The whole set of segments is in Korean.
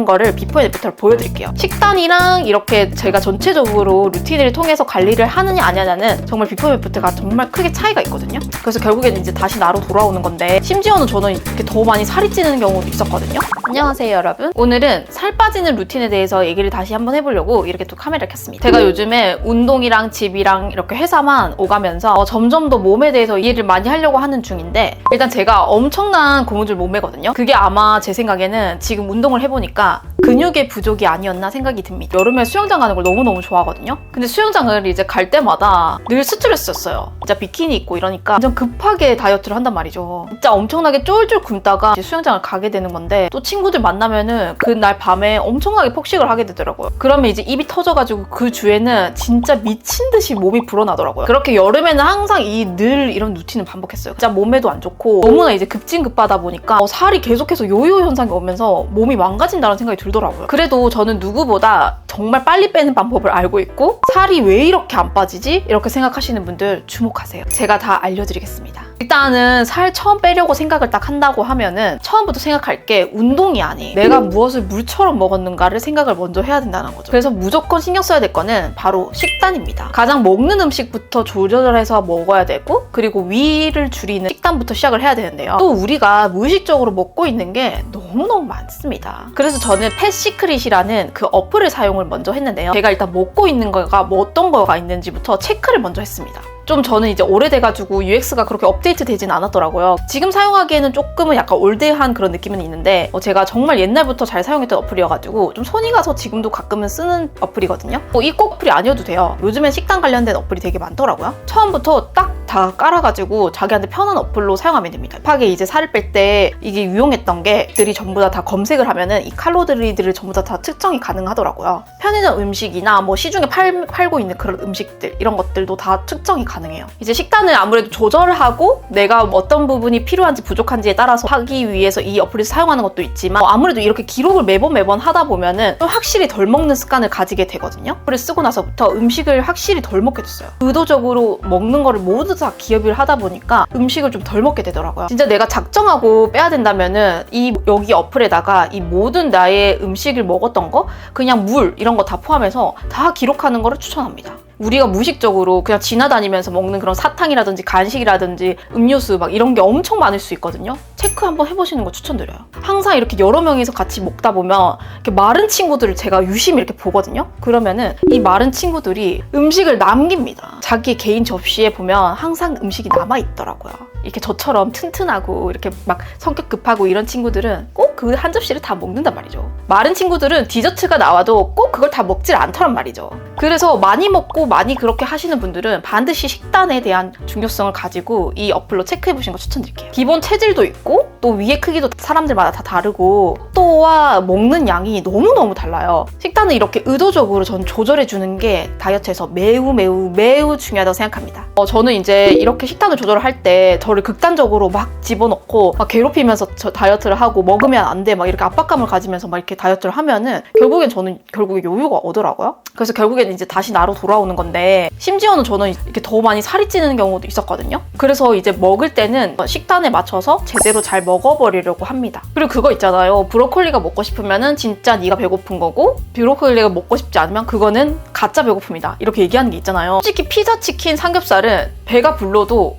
거를 비포 앤 애프터를 보여드릴게요. 식단이랑 이렇게 제가 전체적으로 루틴을 통해서 관리를 하느냐 안 하냐는 정말 비포 앤 애프터가 정말 크게 차이가 있거든요. 그래서 결국에는 이제 다시 나로 돌아오는 건데, 심지어는 저는 이렇게 더 많이 살이 찌는 경우도 있었거든요. 안녕하세요 여러분. 오늘은 살 빠지는 루틴에 대해서 얘기를 다시 한번 해보려고 이렇게 또 카메라를 켰습니다. 제가 요즘에 운동이랑 집이랑 이렇게 회사만 오가면서 점점 더 몸에 대해서 이해를 많이 하려고 하는 중인데, 일단 제가 엄청난 고무줄 몸매거든요. 그게 아마 제 생각에는 지금 운동을 해보니까 근육의 부족이 아니었나 생각이 듭니다. 여름에 수영장 가는 걸 너무너무 좋아하거든요. 근데 수영장을 이제 갈 때마다 늘 스트레스였어요. 진짜 비키니 입고 이러니까 완전 급하게 다이어트를 한단 말이죠. 진짜 엄청나게 쫄쫄 굶다가 이제 수영장을 가게 되는 건데, 또 친구들 만나면은 그날 밤에 엄청나게 폭식을 하게 되더라고요. 그러면 이제 입이 터져가지고 그 주에는 진짜 미친 듯이 몸이 불어나더라고요. 그렇게 여름에는 항상 늘 이런 루틴을 반복했어요. 진짜 몸에도 안 좋고 너무나 이제 급진급하다 보니까 살이 계속해서 요요 현상이 오면서 몸이 망가진다는 생각이 들더라고요. 그래도 저는 누구보다 정말 빨리 빼는 방법을 알고 있고, 살이 왜 이렇게 안 빠지지? 이렇게 생각하시는 분들 주목하세요. 제가 다 알려드리겠습니다. 일단은 살 처음 빼려고 생각을 딱 한다고 하면은 처음부터 생각할 게 운동이 아니에요. 내가 무엇을 물처럼 먹었는가를 생각을 먼저 해야 된다는 거죠. 그래서 무조건 신경 써야 될 거는 바로 식단입니다. 가장 먹는 음식부터 조절해서 먹어야 되고, 그리고 위를 줄이는 식단부터 시작을 해야 되는데요. 또 우리가 무의식적으로 먹고 있는 게 너무너무 많습니다. 그래서 저는 펫시크릿이라는 그 어플을 사용을 먼저 했는데요. 제가 일단 먹고 있는 거가 뭐 어떤 거가 있는지부터 체크를 먼저 했습니다. 좀 저는 이제 오래돼가지고 UX가 그렇게 업데이트 되진 않았더라고요. 지금 사용하기에는 조금은 약간 올드한 그런 느낌은 있는데, 제가 정말 옛날부터 잘 사용했던 어플이어가지고 좀 손이 가서 지금도 가끔은 쓰는 어플이거든요. 이 꼭 어플이 아니어도 돼요. 요즘엔 식단 관련된 어플이 되게 많더라고요. 처음부터 딱 다 깔아가지고 자기한테 편한 어플로 사용하면 됩니다. 급하게 이제 살을 뺄 때 이게 유용했던 게, 들이 전부 다 검색을 하면은 이 칼로리들을 전부 다 측정이 가능하더라고요. 편의점 음식이나 뭐 시중에 팔고 있는 그런 음식들, 이런 것들도 다 측정이 가능해요. 이제 식단을 아무래도 조절하고 내가 어떤 부분이 필요한지 부족한지에 따라서 하기 위해서 이 어플을 사용하는 것도 있지만, 아무래도 이렇게 기록을 매번 하다 보면은 좀 확실히 덜 먹는 습관을 가지게 되거든요. 어플을 쓰고 나서부터 음식을 확실히 덜 먹게 됐어요. 의도적으로 먹는 거를 모두 다 기업을 하다 보니까 음식을 좀 덜 먹게 되더라고요. 진짜 내가 작정하고 빼야 된다면은 여기 어플에다가 이 모든 나의 음식을 먹었던 거, 그냥 물 이런 거 다 포함해서 다 기록하는 거를 추천합니다. 우리가 무의식적으로 그냥 지나다니면서 먹는 그런 사탕이라든지 간식이라든지 음료수 막 이런 게 엄청 많을 수 있거든요. 체크 한번 해보시는 거 추천드려요. 항상 이렇게 여러 명이서 같이 먹다 보면 이렇게 마른 친구들을 제가 유심히 이렇게 보거든요. 그러면은 이 마른 친구들이 음식을 남깁니다. 자기 개인 접시에 보면 항상 음식이 남아있더라고요. 이렇게 저처럼 튼튼하고 이렇게 막 성격 급하고 이런 친구들은 꼭 그 한 접시를 다 먹는단 말이죠. 마른 친구들은 디저트가 나와도 꼭 그걸 다 먹질 않더란 말이죠. 그래서 많이 먹고 많이 그렇게 하시는 분들은 반드시 식단에 대한 중요성을 가지고 이 어플로 체크해보시는 거 추천드릴게요. 기본 체질도 있고, 또 위의 크기도 사람들마다 다 다르고, 또와 먹는 양이 너무너무 달라요. 식단을 이렇게 의도적으로 전 조절해주는 게 다이어트에서 매우 중요하다고 생각합니다. 저는 이제 이렇게 식단을 조절할 때 저를 극단적으로 막 집어넣고 막 괴롭히면서 저 다이어트를 하고, 먹으면 안 돼 막 이렇게 압박감을 가지면서 막 이렇게 다이어트를 하면은 저는 결국에 요요가 오더라고요. 그래서 결국에는 이제 다시 나로 돌아오는 건데, 심지어는 저는 이렇게 더 많이 살이 찌는 경우도 있었거든요. 그래서 이제 먹을 때는 식단에 맞춰서 제대로 잘 먹어버리려고 합니다. 그리고 그거 있잖아요. 브로콜리가 먹고 싶으면은 진짜 네가 배고픈 거고, 브로콜리가 먹고 싶지 않으면 그거는 가짜 배고픔이다, 이렇게 얘기하는 게 있잖아요. 솔직히 피자, 치킨, 삼겹살은 배가 불러도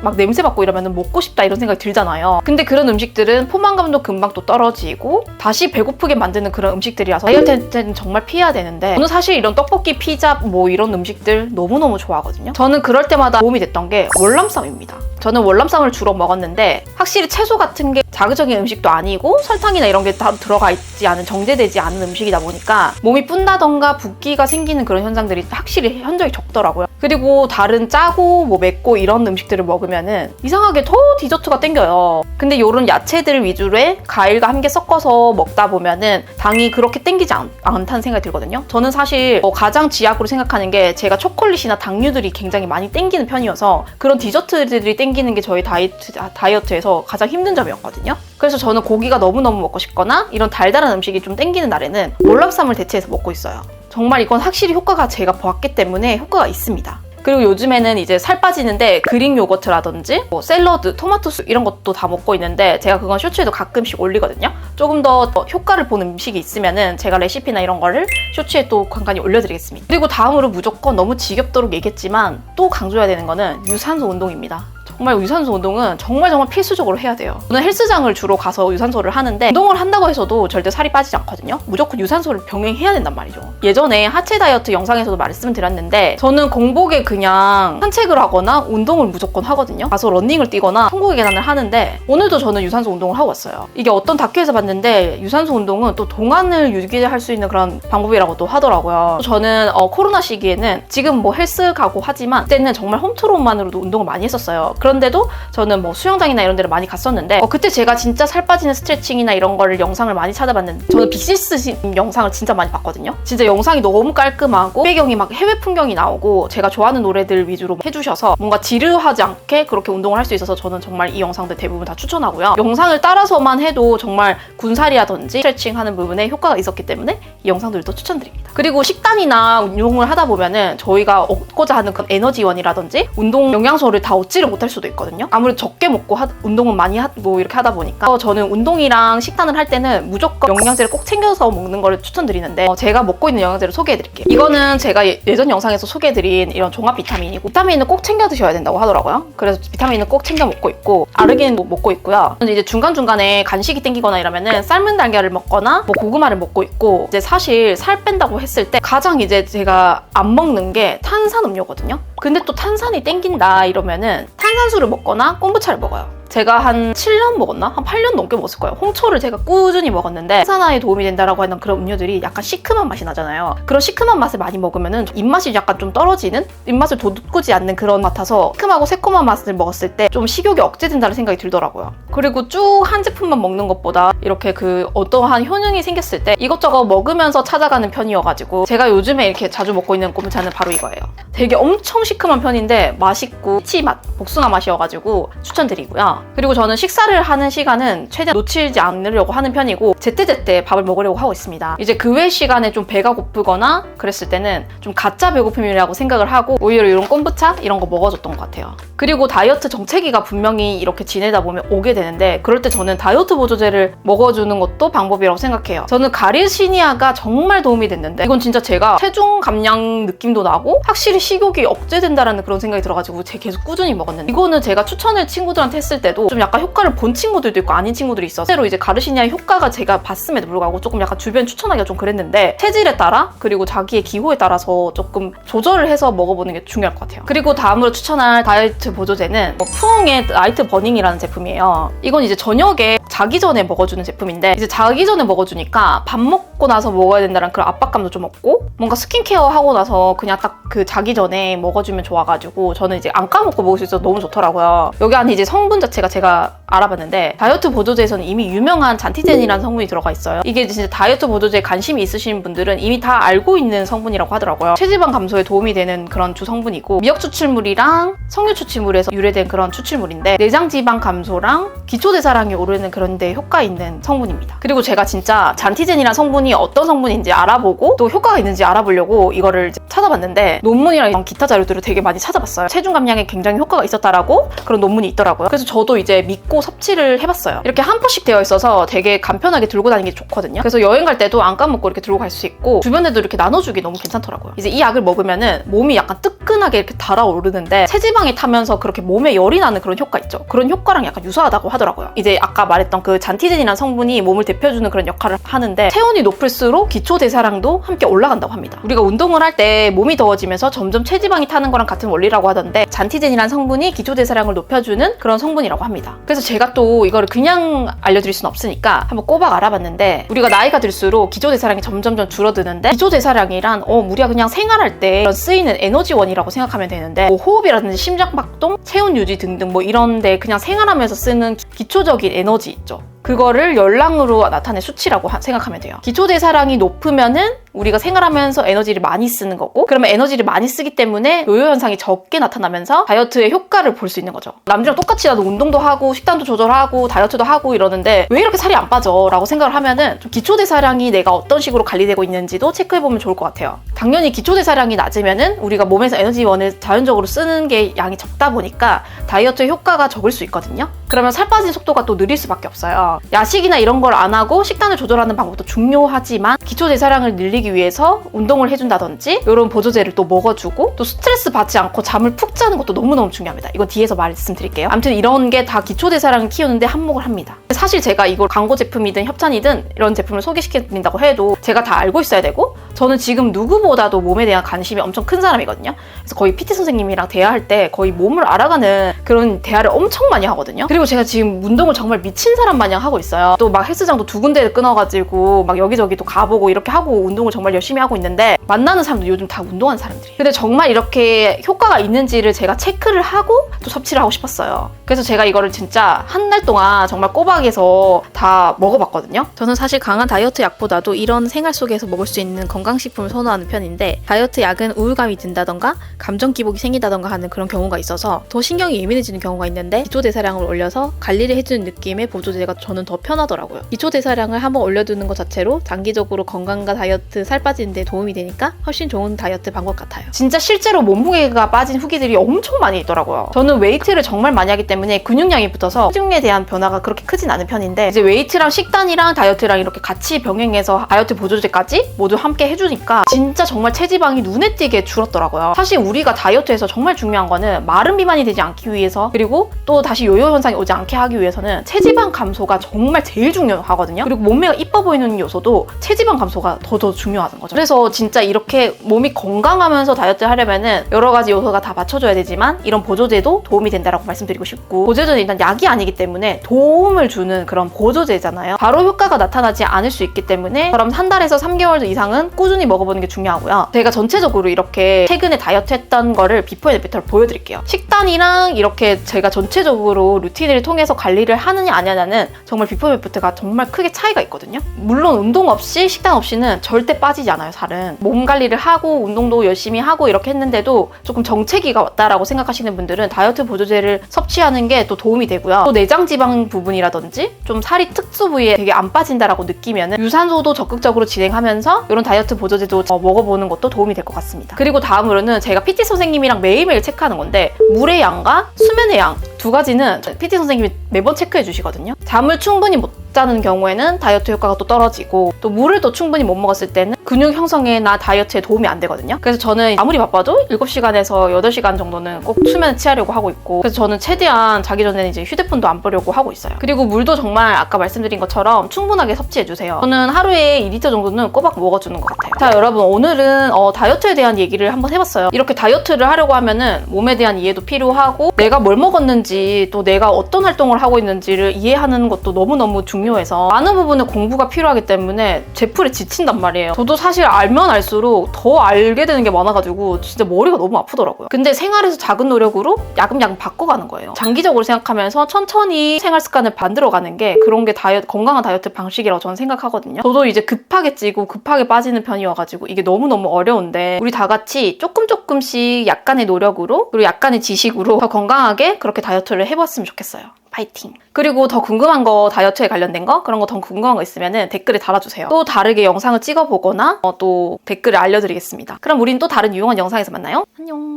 막 냄새 맡고 이러면 먹고 싶다 이런 생각이 들잖아요. 근데 그런 음식들은 포만감도 금방 또 떨어지고 다시 배고프게 만드는 그런 음식들이라서 다이어트는 정말 피해야 되는데, 저는 사실 이런 떡볶이, 피자 뭐 이런 음식들 너무너무 좋아하거든요. 저는 그럴 때마다 도움이 됐던 게 월남쌈입니다. 저는 월남쌈을 주로 먹었는데, 확실히 채소 같은 게 자극적인 음식도 아니고 설탕이나 이런 게 다 들어가 있지 않은, 정제되지 않은 음식이다 보니까 몸이 뿜다던가 붓기가 생기는 그런 현상들이 확실히 현저히 적더라고요. 그리고 다른 짜고 뭐 맵고 이런 음식들을 먹으면은 이상하게 더 디저트가 땡겨요. 근데 이런 야채들 위주로의 과일과 함께 섞어서 먹다 보면은 당이 그렇게 땡기지 않다는 생각이 들거든요. 저는 사실 가장 지약으로 생각하는 게, 제가 초콜릿이나 당류들이 굉장히 많이 땡기는 편이어서 그런 디저트들이 땡기는 게 저희 다이어트에서 가장 힘든 점이었거든요. 그래서 저는 고기가 너무너무 먹고 싶거나 이런 달달한 음식이 좀 땡기는 날에는 월남쌈을 대체해서 먹고 있어요. 정말 이건 확실히 효과가 제가 보았기 때문에 효과가 있습니다. 그리고 요즘에는 이제 살 빠지는데 그릭 요거트라든지 뭐 샐러드, 토마토 숲 이런 것도 다 먹고 있는데 제가 그건 쇼츠에도 가끔씩 올리거든요. 조금 더 효과를 보는 음식이 있으면은 제가 레시피나 이런 거를 쇼츠에 또 간간히 올려드리겠습니다. 그리고 다음으로 무조건 너무 지겹도록 얘기했지만 또 강조해야 되는 거는 유산소 운동입니다. 정말 유산소 운동은 정말 필수적으로 해야 돼요. 저는 헬스장을 주로 가서 유산소를 하는데 운동을 한다고 해서도 절대 살이 빠지지 않거든요. 무조건 유산소를 병행해야 된단 말이죠. 예전에 하체 다이어트 영상에서도 말씀드렸는데 저는 공복에 그냥 산책을 하거나 운동을 무조건 하거든요. 가서 러닝을 뛰거나 통곡의 계단을 하는데 오늘도 저는 유산소 운동을 하고 왔어요. 이게 어떤 다큐에서 봤는데 유산소 운동은 또 동안을 유지할 수 있는 그런 방법이라고도 하더라고요. 저는 코로나 시기에는 지금 뭐 헬스 가고 하지만 그때는 정말 홈트로만으로도 운동을 많이 했었어요. 그런데도 저는 뭐 수영장이나 이런 데를 많이 갔었는데 그때 제가 진짜 살 빠지는 스트레칭이나 이런 거를 영상을 많이 찾아봤는데 저는 빅시스 영상을 진짜 많이 봤거든요. 진짜 영상이 너무 깔끔하고 배경이 막 해외 풍경이 나오고 제가 좋아하는 노래들 위주로 해주셔서 뭔가 지루하지 않게 그렇게 운동을 할 수 있어서 저는 정말 이 영상들 대부분 다 추천하고요. 영상을 따라서만 해도 정말 군살이라든지 스트레칭 하는 부분에 효과가 있었기 때문에 이 영상들도 추천드립니다. 그리고 식단이나 운동을 하다 보면은 저희가 얻고자 하는 그런 에너지원이라든지 운동 영양소를 다 얻지를 못할 수도 있거든요. 아무래도 적게 먹고 운동은 많이 뭐 이렇게 하다 보니까 저는 운동이랑 식단을 할 때는 무조건 영양제를 꼭 챙겨서 먹는 거를 추천드리는데 제가 먹고 있는 영양제를 소개해드릴게요. 이거는 제가 예전 영상에서 소개해드린 이런 종합 비타민이고 비타민은 꼭 챙겨 드셔야 된다고 하더라고요. 그래서 비타민은 꼭 챙겨 먹고 있고 아르기닌도 먹고 있고요. 이제 중간중간에 간식이 땡기거나 이러면은 삶은 달걀을 먹거나 뭐 고구마를 먹고 있고 이제 사실 살 뺀다고 했을 때 가장 이제 제가 안 먹는 게 탄산음료거든요. 근데 또 탄산이 땡긴다 이러면은 탄산수를 먹거나 콤부차를 먹어요. 제가 한 7년 먹었나? 한 8년 넘게 먹었을 거예요. 홍초를 제가 꾸준히 먹었는데 탄산화에 도움이 된다라고 하는 그런 음료들이 약간 시큼한 맛이 나잖아요. 그런 시큼한 맛을 많이 먹으면은 입맛이 약간 좀 떨어지는? 입맛을 돋구지 않는 그런 맛 같아서 시큼하고 새콤한 맛을 먹었을 때 좀 식욕이 억제된다는 생각이 들더라고요. 그리고 쭉 한 제품만 먹는 것보다 이렇게 어떠한 효능이 생겼을 때 이것저것 먹으면서 찾아가는 편이어가지고 제가 요즘에 이렇게 자주 먹고 있는 콤부차는 바로 이거예요. 되게 엄청 시큼한 편인데 맛있고 피치 맛, 복숭아 맛이어가지고 추천드리고요. 그리고 저는 식사를 하는 시간은 최대한 놓치지 않으려고 하는 편이고 제때제때 밥을 먹으려고 하고 있습니다. 이제 그 외 시간에 좀 배가 고프거나 그랬을 때는 좀 가짜 배고픔이라고 생각을 하고 오히려 이런 콤부차 이런 거 먹어줬던 것 같아요. 그리고 다이어트 정체기가 분명히 이렇게 지내다 보면 오게 되는데 그럴 때 저는 다이어트 보조제를 먹어주는 것도 방법이라고 생각해요. 저는 가르시니아가 정말 도움이 됐는데 이건 진짜 제가 체중 감량 느낌도 나고 확실히 식욕이 억제된다라는 그런 생각이 들어가지고 제가 계속 꾸준히 먹었는데 이거는 제가 추천을 친구들한테 했을 때도 좀 약간 효과를 본 친구들도 있고 아닌 친구들이 있어서 실제로 이제 가르시니아의 효과가 제가 봤음에도 불구하고 조금 약간 주변 추천하기가 좀 그랬는데 체질에 따라 그리고 자기의 기호에 따라서 조금 조절을 해서 먹어보는 게 중요할 것 같아요. 그리고 다음으로 추천할 다이어트 보조제는 푸옹의 라이트 버닝이라는 제품이에요. 이건 이제 저녁에 자기 전에 먹어주는 제품인데 이제 자기 전에 먹어주니까 밥 먹고 나서 먹어야 된다는 그런 압박감도 좀 없고 뭔가 스킨케어 하고 나서 그냥 딱 자기 전에 먹어주면 좋아가지고 저는 이제 안 까먹고 먹을 수 있어서 너무 좋더라고요. 여기 안에 이제 성분 자체가 제가 알아봤는데 다이어트 보조제에서는 이미 유명한 잔티젠이라는 성분이 들어가 있어요. 이게 진짜 다이어트 보조제에 관심이 있으신 분들은 이미 다 알고 있는 성분이라고 하더라고요. 체지방 감소에 도움이 되는 그런 주성분이고 미역 추출물이랑 석류 추출물에서 유래된 그런 추출물인데 내장 지방 감소랑 기초 대사량이 오르는 그런 데 효과 있는 성분입니다. 그리고 제가 진짜 잔티젠이라는 성분이 어떤 성분인지 알아보고 또 효과가 있는지 알아보려고 이거를 찾아봤는데 논문이랑 기타 자료들을 되게 많이 찾아봤어요. 체중 감량에 굉장히 효과가 있었다라고 그런 논문이 있더라고요. 그래서 저도 이제 믿고 섭취를 해봤어요. 이렇게 한 포씩 되어 있어서 되게 간편하게 들고 다니는 게 좋거든요. 그래서 여행 갈 때도 안 까먹고 이렇게 들고 갈 수 있고 주변에도 이렇게 나눠주기 너무 괜찮더라고요. 이제 이 약을 먹으면은 몸이 약간 뜨끈하게 이렇게 달아오르는데 체지방이 타면서 그렇게 몸에 열이 나는 그런 효과 있죠. 그런 효과랑 약간 유사하다고 하더라고요. 이제 아까 말했던 그 잔티젠이라는 성분이 몸을 데펴주는 그런 역할을 하는데 체온이 높을수록 기초 대사량도 함께 올라간다고 합니다. 우리가 운동을 할 때 몸이 더워지면서 점점 체지방이 타는 거랑 같은 원리라고 하던데 잔티젠이라는 성분이 기초 대사량을 높여주는 그런 성분이라고 합니다. 그래서 제가 또 이거를 그냥 알려드릴 수는 없으니까 한번 꼬박 알아봤는데 우리가 나이가 들수록 기초 대사량이 점점 줄어드는데 기초 대사량이란 우리가 그냥 생활할 때 쓰이는 에너지원이라고 생각하면 되는데 뭐 호흡이라든지 심장박동, 체온 유지 등등 뭐 이런데 그냥 생활하면서 쓰는 기초적인 에너지 있죠. 그거를 열량으로 나타낸 수치라고 생각하면 돼요. 기초 대사량이 높으면은 우리가 생활하면서 에너지를 많이 쓰는 거고, 그러면 에너지를 많이 쓰기 때문에 요요 현상이 적게 나타나면서 다이어트의 효과를 볼 수 있는 거죠. 남들이랑 똑같이 나도 운동도 하고 식단도 조절하고 다이어트도 하고 이러는데 왜 이렇게 살이 안 빠져? 라고 생각을 하면은 좀 기초대사량이 내가 어떤 식으로 관리되고 있는지도 체크해보면 좋을 것 같아요. 당연히 기초대사량이 낮으면은 우리가 몸에서 에너지원을 자연적으로 쓰는 게 양이 적다 보니까 다이어트의 효과가 적을 수 있거든요. 그러면 살 빠지는 속도가 또 느릴 수밖에 없어요. 야식이나 이런 걸 안 하고 식단을 조절하는 방법도 중요하지만 기초대사량을 늘리기 위해서 운동을 해준다든지 이런 보조제를 또 먹어주고 또 스트레스 받지 않고 잠을 푹 자는 것도 너무너무 중요합니다. 이건 뒤에서 말씀드릴게요. 아무튼 이런 게 다 기초대사량을 키우는데 한몫을 합니다. 사실 제가 이걸 광고 제품이든 협찬이든 이런 제품을 소개시켜드린다고 해도 제가 다 알고 있어야 되고, 저는 지금 누구보다도 몸에 대한 관심이 엄청 큰 사람이거든요. 그래서 거의 PT 선생님이랑 대화할 때 거의 몸을 알아가는 그런 대화를 엄청 많이 하거든요. 그리고 제가 지금 운동을 정말 미친 사람 마냥 하고 있어요. 또 막 헬스장도 2군데 끊어가지고 막 여기저기 또 가보고 이렇게 하고 운동을 정말 열심히 하고 있는데, 만나는 사람도 요즘 다 운동하는 사람들이에요. 근데 정말 이렇게 효과가 있는지를 제가 체크를 하고 또 섭취를 하고 싶었어요. 그래서 제가 이거를 진짜 한 달 동안 정말 꼬박해서 다 먹어봤거든요. 저는 사실 강한 다이어트 약보다도 이런 생활 속에서 먹을 수 있는 건강식품을 선호하는 편인데, 다이어트 약은 우울감이 든다던가 감정 기복이 생기다던가 하는 그런 경우가 있어서 더 신경이 예민해지는 경우가 있는데, 기초대사량을 올려서 관리를 해주는 느낌의 보조제가 저는 더 편하더라고요. 기초대사량을 한번 올려두는 것 자체로 장기적으로 건강과 다이어트, 살 빠지는 데 도움이 되니까 훨씬 좋은 다이어트 방법 같아요. 진짜 실제로 몸무게가 빠진 후기들이 엄청 많이 있더라고요. 저는 웨이트를 정말 많이 하기 때문에 근육량이 붙어서 체중에 대한 변화가 그렇게 크진 않은 편인데, 이제 웨이트랑 식단이랑 다이어트랑 이렇게 같이 병행해서 다이어트 보조제까지 모두 함께 해주니까 진짜 정말 체지방이 눈에 띄게 줄었더라고요. 사실 우리가 다이어트에서 정말 중요한 거는 마른 비만이 되지 않기 위해서, 그리고 또 다시 요요 현상이 오지 않게 하기 위해서는 체지방 감소가 정말 제일 중요하거든요. 그리고 몸매가 이뻐 보이는 요소도 체지방 감소가 더 중요하는 거죠. 그래서 진짜 이렇게 몸이 건강하면서 다이어트 하려면은 여러 가지 요소가 다 맞춰줘야 되지만 이런 보조제도 도움이 된다라고 말씀드리고 싶고, 보조제는 일단 약이 아니기 때문에 도움을 주는 그런 보조제잖아요. 바로 효과가 나타나지 않을 수 있기 때문에 그럼 한 달에서 3개월 이상은 꾸준히 먹어보는 게 중요하고요. 제가 전체적으로 이렇게 최근에 다이어트 했던 거를 비포 앤 애프터를 보여드릴게요. 식단이랑 이렇게 제가 전체적으로 루틴을 통해서 관리를 하느냐 안 하느냐는 정말 비포 앤 애프터가 정말 크게 차이가 있거든요. 물론 운동 없이 식단 없이는 절대 빠지지 않아요, 살은. 몸 관리를 하고 운동도 열심히 하고 이렇게 했는데도 조금 정체기가 왔다라고 생각하시는 분들은 다이어트 보조제를 섭취하는 게 또 도움이 되고요. 또 내장 지방 부분이라든지 좀 살이 특수 부위에 되게 안 빠진다라고 느끼면은 유산소도 적극적으로 진행하면서 이런 다이어트 보조제도 먹어보는 것도 도움이 될 것 같습니다. 그리고 다음으로는 제가 PT 선생님이랑 매일매일 체크하는 건데, 물의 양과 수면의 양 두 가지는 PT 선생님이 매번 체크해 주시거든요. 잠을 충분히 못 자는 경우에는 다이어트 효과가 또 떨어지고, 또 물을 또 충분히 못 먹었을 때는 근육 형성에나 다이어트에 도움이 안 되거든요. 그래서 저는 아무리 바빠도 7시간에서 8시간 정도는 꼭 수면을 취하려고 하고 있고, 그래서 저는 최대한 자기 전에는 이제 휴대폰도 안 보려고 하고 있어요. 그리고 물도 정말 아까 말씀드린 것처럼 충분하게 섭취해주세요. 저는 하루에 2리터 정도는 꼬박 먹어주는 것 같아요. 자, 여러분, 오늘은 다이어트에 대한 얘기를 한번 해봤어요. 이렇게 다이어트를 하려고 하면은 몸에 대한 이해도 필요하고, 내가 뭘 먹었는지 또 내가 어떤 활동을 하고 있는지를 이해하는 것도 너무너무 중요해서 많은 부분에 공부가 필요하기 때문에 제풀에 지친단 말이에요. 저도 사실 알면 알수록 더 알게 되는 게 많아가지고 진짜 머리가 너무 아프더라고요. 근데 생활에서 작은 노력으로 야금야금 바꿔가는 거예요. 장기적으로 생각하면서 천천히 생활 습관을 만들어가는 게 그런 게 건강한 다이어트 방식이라고 저는 생각하거든요. 저도 이제 급하게 찌고 급하게 빠지는 편이어가지고 이게 너무너무 어려운데, 우리 다 같이 조금씩 약간의 노력으로 그리고 약간의 지식으로 더 건강하게 그렇게 다이어트를 해봤으면 좋겠어요. 파이팅! 그리고 더 궁금한 거, 다이어트에 관련된 거, 그런 거 더 궁금한 거 있으면 댓글에 달아주세요. 또 다르게 영상을 찍어보거나 또 댓글을 알려드리겠습니다. 그럼 우린 또 다른 유용한 영상에서 만나요. 안녕!